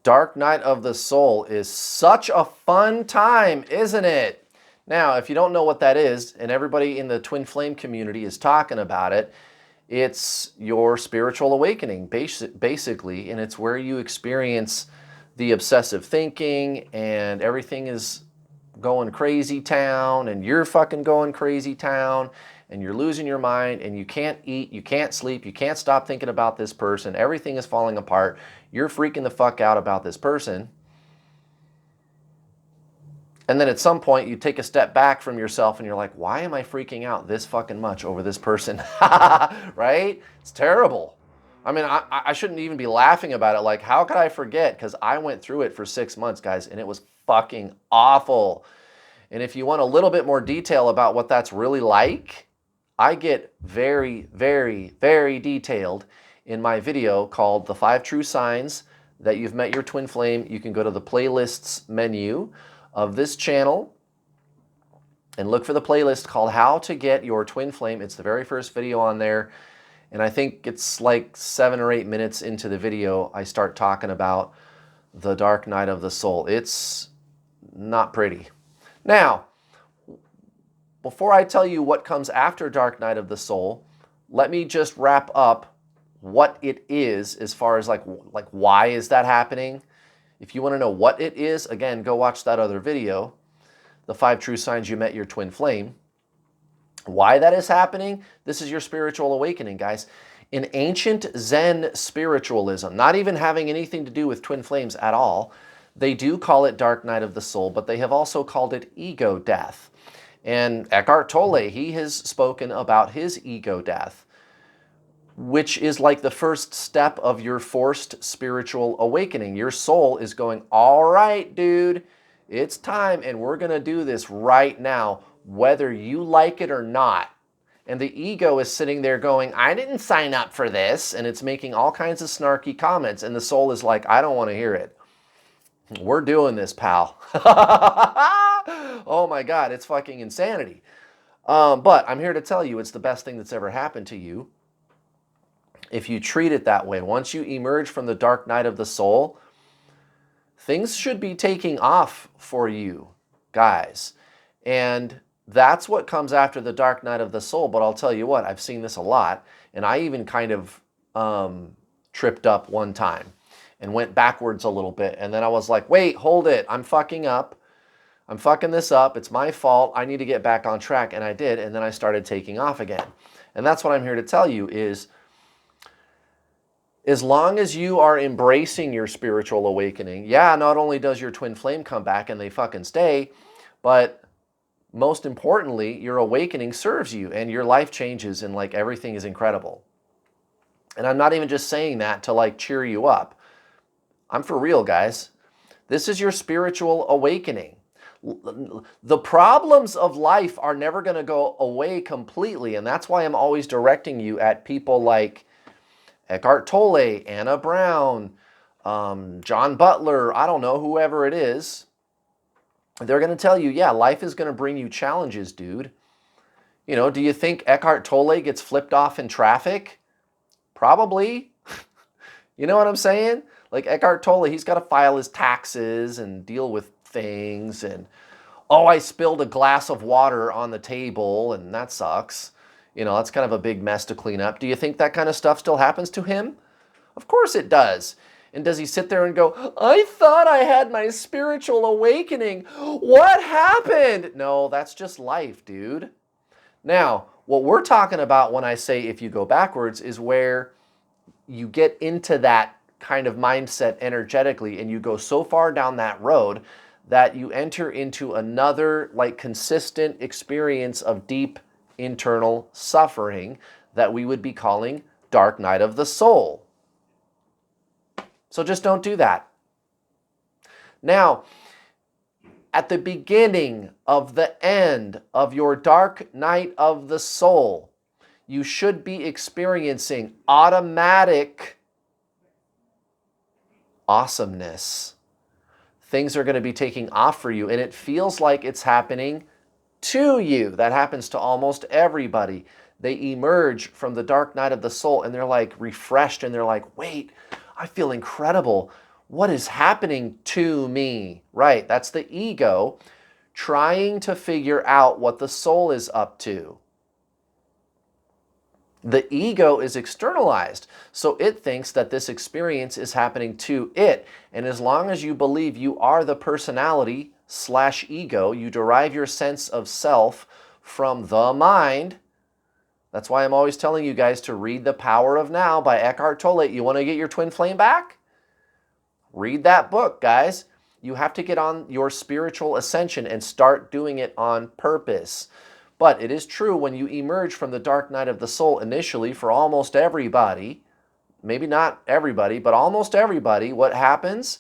Dark Night of the Soul is such a fun time, isn't it? Now, if you don't know what that is, and everybody in the Twin Flame community is talking about it, it's your spiritual awakening, basically, and it's where you experience the obsessive thinking and everything is going crazy town and you're fucking going crazy town and you're losing your mind and you can't eat, you can't sleep, you can't stop thinking about this person. Everything is falling apart. You're freaking the fuck out about this person. And then at some point you take a step back from yourself and you're like, why am I freaking out this fucking much over this person? Right? It's terrible. I mean, I shouldn't even be laughing about it. Like, how could I forget? Because I went through it for 6 months, guys, and it was fucking awful. And if you want a little bit more detail about what that's really like, I get very, very, very detailed in my video called The 5 True Signs That You've Met Your Twin Flame. You can go to the playlists menu of this channel and look for the playlist called How to Get Your Twin Flame. It's the very first video on there. And I think it's like 7 or 8 minutes into the video, I start talking about the Dark Night of the Soul. It's not pretty. Now, before I tell you what comes after Dark Night of the Soul, let me just wrap up what it is as far as like why is that happening? If you want to know what it is, again, go watch that other video, The 5 True Signs You Met Your Twin Flame. Why that is happening? This is your spiritual awakening, guys. In ancient Zen spiritualism, not even having anything to do with twin flames at all, they do call it Dark Night of the Soul, but they have also called it ego death. And Eckhart Tolle, he has spoken about his ego death, which is like the first step of your forced spiritual awakening. Your soul is going, all right, dude, it's time, and we're going to do this right now, whether you like it or not. And the ego is sitting there going, I didn't sign up for this, and it's making all kinds of snarky comments, and the soul is like, I don't want to hear it. We're doing this, pal. Oh my God, it's fucking insanity. But I'm here to tell you it's the best thing that's ever happened to you if you treat it that way. Once you emerge from the dark night of the soul, things should be taking off for you, guys. And that's what comes after the dark night of the soul. But I'll tell you what, I've seen this a lot. And I even kind of tripped up one time and went backwards a little bit. And then I was like, wait, hold it. I'm fucking up. I'm fucking this up. It's my fault. I need to get back on track. And I did. And then I started taking off again. And that's what I'm here to tell you is, as long as you are embracing your spiritual awakening, yeah, not only does your twin flame come back and they fucking stay, but most importantly, your awakening serves you and your life changes and like everything is incredible. And I'm not even just saying that to like cheer you up. I'm for real, guys. This is your spiritual awakening. The problems of life are never going to go away completely. And that's why I'm always directing you at people like Eckhart Tolle, Anna Brown, John Butler, I don't know, whoever it is. They're going to tell you, yeah, life is going to bring you challenges, dude. You know, do you think Eckhart Tolle gets flipped off in traffic? Probably. You know what I'm saying? Like Eckhart Tolle, he's got to file his taxes and deal with things. And, oh, I spilled a glass of water on the table and that sucks. You know, that's kind of a big mess to clean up. Do you think that kind of stuff still happens to him? Of course it does. And does he sit there and go, I thought I had my spiritual awakening. What happened? No, that's just life, dude. Now, what we're talking about when I say if you go backwards is where you get into that kind of mindset energetically and you go so far down that road that you enter into another like consistent experience of deep internal suffering that we would be calling dark night of the soul. So just don't do that. Now, at the beginning of the end of your dark night of the soul, you should be experiencing automatic awesomeness. Things are going to be taking off for you, and it feels like it's happening to you. That happens to almost everybody. They emerge from the dark night of the soul, and they're like refreshed, and they're like, wait, I feel incredible. What is happening to me? Right, that's the ego trying to figure out what the soul is up to. The ego is externalized, so it thinks that this experience is happening to it. And as long as you believe you are the personality slash ego, you derive your sense of self from the mind. That's why I'm always telling you guys to read The Power of Now by Eckhart Tolle. You want to get your twin flame back? Read that book, guys. You have to get on your spiritual ascension and start doing it on purpose. But it is true, when you emerge from the dark night of the soul initially, for almost everybody, maybe not everybody, but almost everybody, what happens?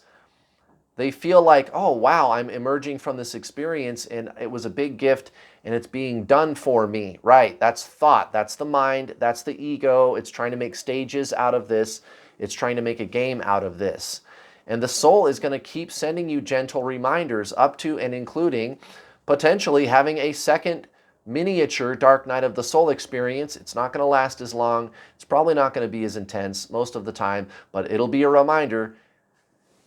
They feel like, oh, wow, I'm emerging from this experience and it was a big gift and it's being done for me. Right, that's thought, that's the mind, that's the ego. It's trying to make stages out of this. It's trying to make a game out of this. And the soul is going to keep sending you gentle reminders up to and including potentially having a second miniature dark night of the soul experience. It's not going to last as long. It's probably not going to be as intense most of the time, but it'll be a reminder.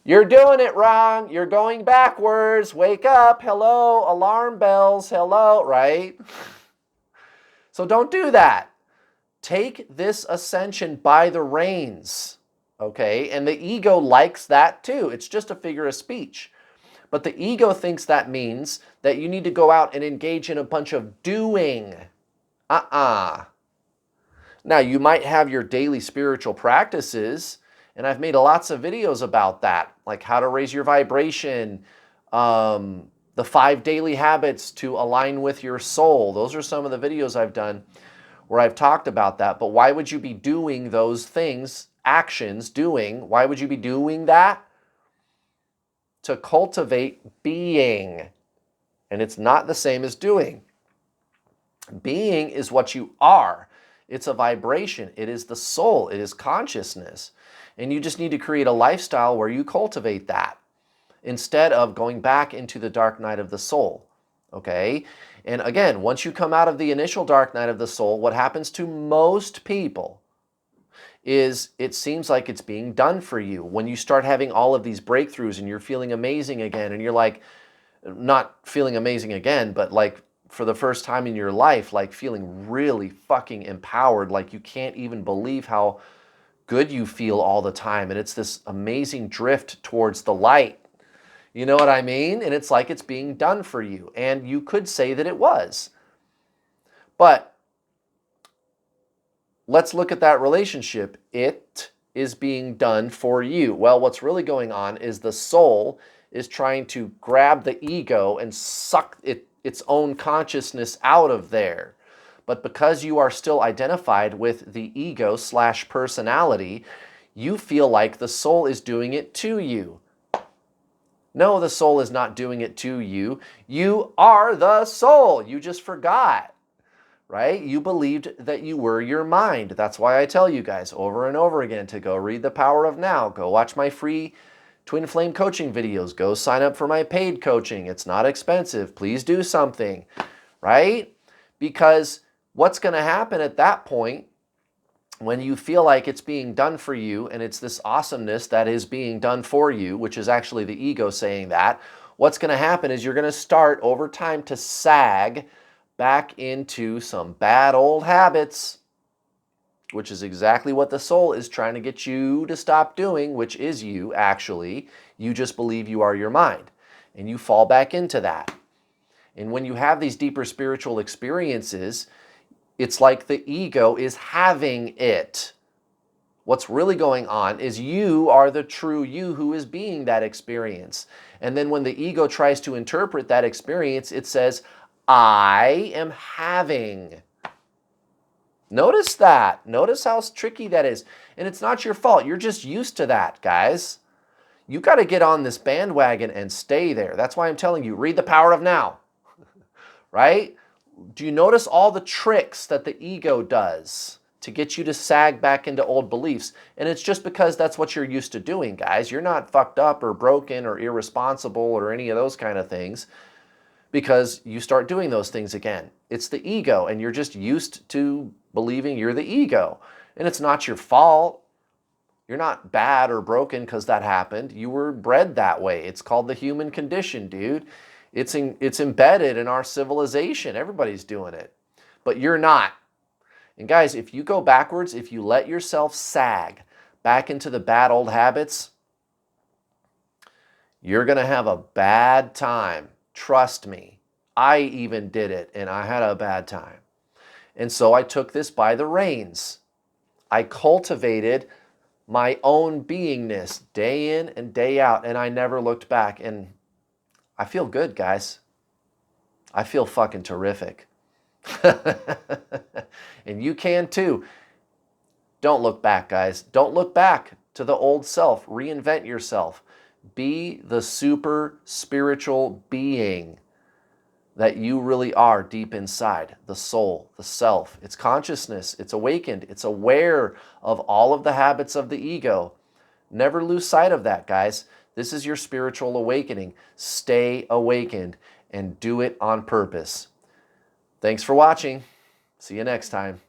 You're doing it wrong. You're going backwards. Wake up. Hello. Alarm bells. Hello. Right? So don't do that. Take this ascension by the reins. Okay? And the ego likes that too. It's just a figure of speech. But the ego thinks that means that you need to go out and engage in a bunch of doing. Now, you might have your daily spiritual practices, and I've made lots of videos about that, like how to raise your vibration, the 5 daily habits to align with your soul. Those are some of the videos I've done where I've talked about that. But why would you be doing those things, actions, doing? Why would you be doing that? To cultivate being. And it's not the same as doing. Being is what you are. It's a vibration. It is the soul. It is consciousness. And you just need to create a lifestyle where you cultivate that instead of going back into the dark night of the soul. Okay? And again, once you come out of the initial dark night of the soul, what happens to most people is it seems like it's being done for you. When you start having all of these breakthroughs and you're feeling amazing again, and you're like, not feeling amazing again, but like for the first time in your life, like feeling really fucking empowered, like you can't even believe how good you feel all the time. And it's this amazing drift towards the light. You know what I mean? And it's like it's being done for you. And you could say that it was. But let's look at that relationship. It is being done for you. Well, what's really going on is the soul is trying to grab the ego and suck its own consciousness out of there. But because you are still identified with the ego slash personality, you feel like the soul is doing it to you. No, the soul is not doing it to you. You are the soul. You just forgot. Right? You believed that you were your mind. That's why I tell you guys over and over again to go read The Power of Now. Go watch my free twin flame coaching videos. Go sign up for my paid coaching. It's not expensive. Please do something. Right? Because what's going to happen at that point when you feel like it's being done for you and it's this awesomeness that is being done for you, which is actually the ego saying that, what's going to happen is you're going to start over time to sag back into some bad old habits, which is exactly what the soul is trying to get you to stop doing, which is you, actually. You just believe you are your mind, and you fall back into that. And when you have these deeper spiritual experiences, it's like the ego is having it. What's really going on is you are the true you who is being that experience. And then when the ego tries to interpret that experience, it says, I am having. Notice that. Notice how tricky that is. And it's not your fault. You're just used to that, guys. You got to get on this bandwagon and stay there. That's why I'm telling you, read The Power of Now. Right? Do you notice all the tricks that the ego does to get you to sag back into old beliefs? And it's just because that's what you're used to doing, guys. You're not fucked up or broken or irresponsible or any of those kind of things, because you start doing those things again. It's the ego, and you're just used to believing you're the ego. And it's not your fault. You're not bad or broken because that happened. You were bred that way. It's called the human condition, dude. It's embedded in our civilization. Everybody's doing it. But you're not. And guys, if you go backwards, if you let yourself sag back into the bad old habits, you're going to have a bad time. Trust me. I even did it and I had a bad time. And so I took this by the reins. I cultivated my own beingness day in and day out, and I never looked back. And I feel good, guys. I feel fucking terrific. And you can too. Don't look back, guys. Don't look back to the old self. Reinvent yourself. Be the super spiritual being that you really are deep inside. The soul, the self. It's consciousness. It's awakened. It's aware of all of the habits of the ego. Never lose sight of that, guys. This is your spiritual awakening. Stay awakened and do it on purpose. Thanks for watching. See you next time.